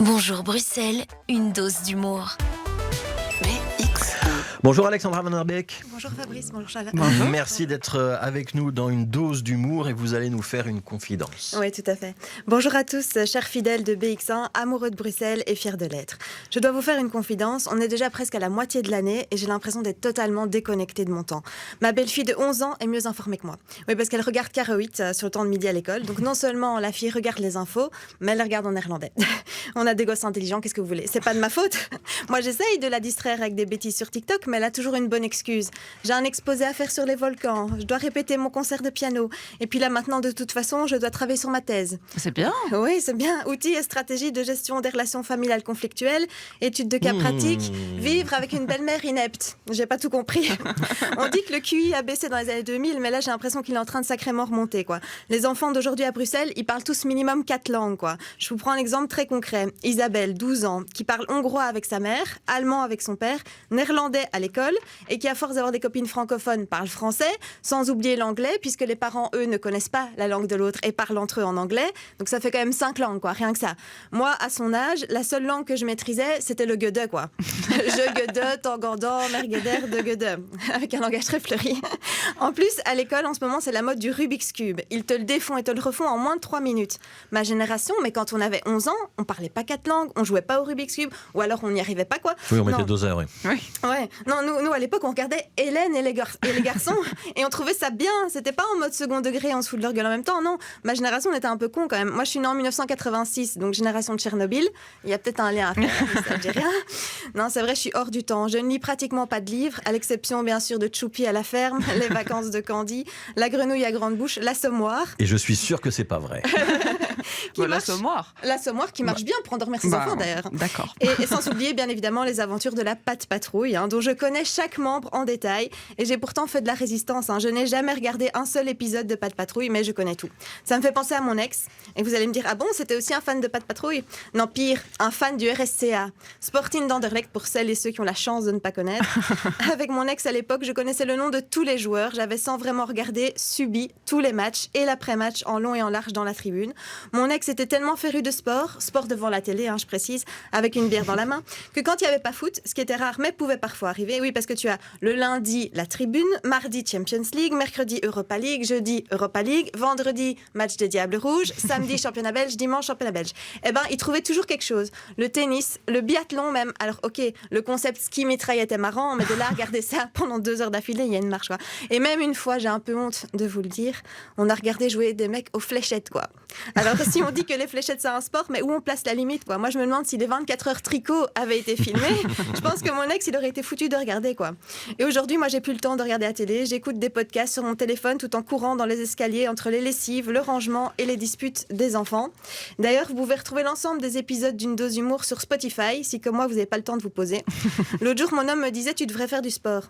Bonjour Bruxelles, une dose d'humour. Bonjour Alexandra Van Der Beek. Bonjour Fabrice, bonjour Charles. Bonjour. Merci d'être avec nous dans une dose d'humour et vous allez nous faire une confidence. Oui, tout à fait. Bonjour à tous, chers fidèles de BX1, amoureux de Bruxelles et fiers de l'être. Je dois vous faire une confidence, on est déjà presque à la moitié de l'année et j'ai l'impression d'être totalement déconnectée de mon temps. Ma belle-fille de 11 ans est mieux informée que moi. Oui, parce qu'elle regarde Caro 8 sur le temps de midi à l'école. Donc non seulement la fille regarde les infos, mais elle les regarde en néerlandais. On a des gosses intelligents, qu'est-ce que vous voulez? C'est pas de ma faute. Moi j'essaye de la distraire avec des bêtises sur TikTok, mais elle a toujours une bonne excuse. J'ai un exposé à faire sur les volcans, je dois répéter mon concert de piano. Et puis là maintenant, de toute façon, je dois travailler sur ma thèse. C'est bien. Oui, c'est bien. Outils et stratégies de gestion des relations familiales conflictuelles, études de cas pratiques, vivre avec une belle-mère inepte. J'ai pas tout compris. On dit que le QI a baissé dans les années 2000, mais là j'ai l'impression qu'il est en train de sacrément remonter, quoi. Les enfants d'aujourd'hui à Bruxelles, ils parlent tous minimum 4 langues, quoi. Je vous prends un exemple très concret. Isabelle, 12 ans, qui parle hongrois avec sa mère, allemand avec son père, néerlandais à l'école, et qui, à force d'avoir des copines francophones, parle français, sans oublier l'anglais, puisque les parents, eux, ne connaissent pas la langue de l'autre et parlent entre eux en anglais. Donc ça fait quand même 5 langues, quoi, rien que ça. Moi, à son âge, la seule langue que je maîtrisais, c'était le guede, quoi. Je guede, tangandan, mergueder, de guede, avec un langage très fleuri. En plus, à l'école, en ce moment, c'est la mode du Rubik's Cube. Ils te le défont et te le refont en moins de 3 minutes. Ma génération, mais quand on avait 11 ans, on parlait pas 4 langues, on jouait pas au Rubik's Cube, ou alors on n'y arrivait pas, quoi. Oui, on mettait 2 heures, oui. Ouais. Non, nous à l'époque, on regardait Hélène et les garçons et on trouvait ça bien. C'était pas en mode second degré, on se fout de leur gueule en même temps. Non, ma génération, on était un peu con quand même. Moi, je suis née en 1986, donc génération de Tchernobyl. Il y a peut-être un lien à faire, ça ne dit rien. Non, c'est vrai, je suis hors du temps. Je ne lis pratiquement pas de livres, à l'exception bien sûr de Choupi à la ferme, Les vacances de Candy, La grenouille à grande bouche, L'Assommoir. Et je suis sûr que c'est pas vrai. L'Assommoir qui marche bien pour endormir ses enfants d'ailleurs. D'accord. Et sans oublier bien évidemment les aventures de la Pat' Patrouille, dont je connais chaque membre en détail. Et j'ai pourtant fait de la résistance. Je n'ai jamais regardé un seul épisode de Pat' Patrouille, mais je connais tout. Ça me fait penser à mon ex. Et vous allez me dire, ah bon, c'était aussi un fan de Pat' Patrouille? Non, pire, un fan du RSCA. Sporting d'Anderlecht pour celles et ceux qui ont la chance de ne pas connaître. Avec mon ex à l'époque, je connaissais le nom de tous les joueurs. J'avais sans vraiment regarder, subi tous les matchs et l'après-match en long et en large dans la tribune. Mon ex était tellement féru de sport devant la télé, je précise, avec une bière dans la main, que quand il n'y avait pas foot, ce qui était rare mais pouvait parfois arriver, oui, parce que tu as le lundi la tribune, mardi Champions League, mercredi Europa League, jeudi Europa League, vendredi match des Diables Rouges, samedi championnat belge, dimanche championnat belge. Eh ben, il trouvait toujours quelque chose. Le tennis, le biathlon même. Alors ok, le concept ski mitraille était marrant, mais de là regarder ça pendant 2 heures d'affilée, il y a une marche, quoi. Et même une fois, j'ai un peu honte de vous le dire, on a regardé jouer des mecs aux fléchettes, quoi. Alors si on dit que les fléchettes c'est un sport, mais où on place la limite, quoi. Moi je me demande si les 24 heures tricot avaient été filmées, je pense que mon ex il aurait été foutu de regarder, quoi. Et aujourd'hui moi j'ai plus le temps de regarder la télé, j'écoute des podcasts sur mon téléphone tout en courant dans les escaliers entre les lessives, le rangement et les disputes des enfants. D'ailleurs vous pouvez retrouver l'ensemble des épisodes d'une dose d'humour sur Spotify si comme moi vous n'avez pas le temps de vous poser. L'autre jour mon homme me disait tu devrais faire du sport.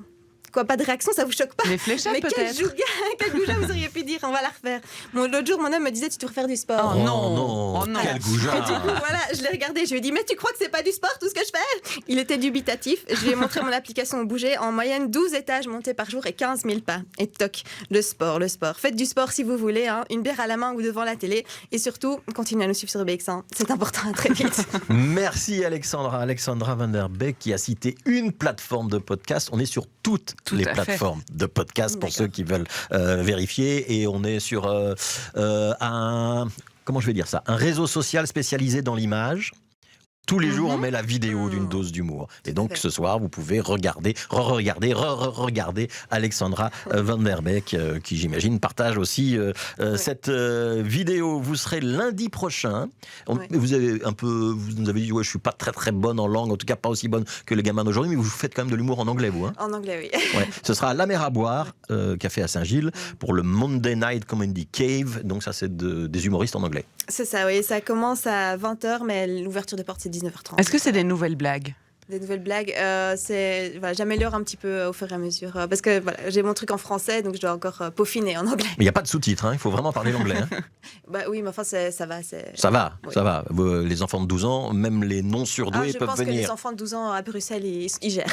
Quoi, pas de réaction, ça vous choque pas? Les fléchettes mais peut-être. Quel goujat vous auriez pu dire, on va la refaire. L'autre jour, mon homme me disait, tu devrais faire du sport. Oh non. Quel goujat. Et du coup, voilà, je l'ai regardé, je lui ai dit, mais tu crois que c'est pas du sport tout ce que je fais? Il était dubitatif, je lui ai montré mon application où bouger, en moyenne 12 étages montés par jour et 15 000 pas. Et toc, le sport. Faites du sport si vous voulez, une bière à la main ou devant la télé. Et surtout, continuez à nous suivre sur BX1, c'est important, à très vite. Merci Alexandra Van Der Beek qui a cité une plateforme de podcast. On est sur toutes les plateformes de podcast pour ceux qui veulent vérifier, et on est sur un réseau social spécialisé dans l'image. Tous les jours, on met la vidéo d'une dose d'humour. Et donc, ce soir, vous pouvez regarder Alexandra Van Der Beek, qui, j'imagine, partage aussi cette vidéo. Vous serez lundi prochain. Vous nous avez dit, je suis pas très, très bonne en langue, en tout cas pas aussi bonne que les gamins d'aujourd'hui, mais vous faites quand même de l'humour en anglais, vous. En anglais, oui. Ce sera à La Mer à Boire, café à Saint-Gilles, pour le Monday Night Comedy Cave. Donc, ça, c'est des humoristes en anglais. C'est ça, oui. Ça commence à 20h, mais l'ouverture des portes, c'est 19h30. Est-ce que c'est des nouvelles blagues? Des nouvelles blagues, j'ameilleure un petit peu au fur et à mesure. Parce que j'ai mon truc en français, donc je dois encore peaufiner en anglais. Mais il n'y a pas de sous-titres, il faut vraiment parler l'anglais. Oui, mais enfin, ça va. Ça va. Les enfants de 12 ans, même les non-surdoués peuvent venir. Je pense que les enfants de 12 ans à Bruxelles, ils gèrent.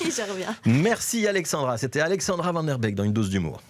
Ils gèrent bien. Merci Alexandra. C'était Alexandra Van Der Beek dans Une dose d'humour.